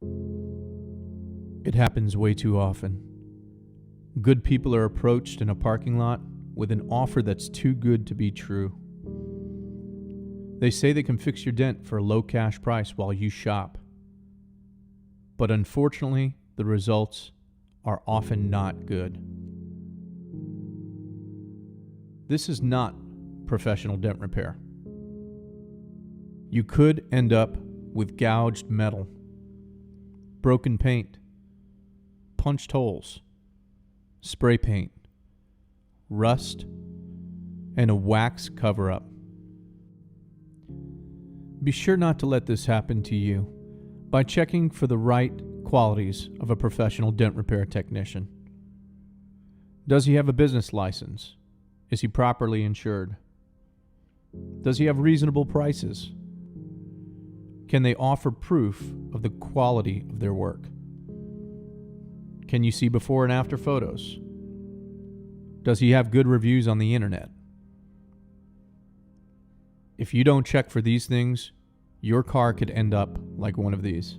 It happens way too often. Good people are approached in a parking lot with an offer that's too good to be true. They say they can fix your dent for a low cash price while you shop. But unfortunately, the results are often not good. This is not professional dent repair. You could end up with gouged metal, broken paint, punched holes, spray paint, rust, and a wax cover-up. Be sure not to let this happen to you by checking for the right qualities of a professional dent repair technician. Does he have a business license? Is he properly insured? Does he have reasonable prices? Can they offer proof of the quality of their work? Can you see before and after photos? Does he have good reviews on the internet? If you don't check for these things, your car could end up like one of these.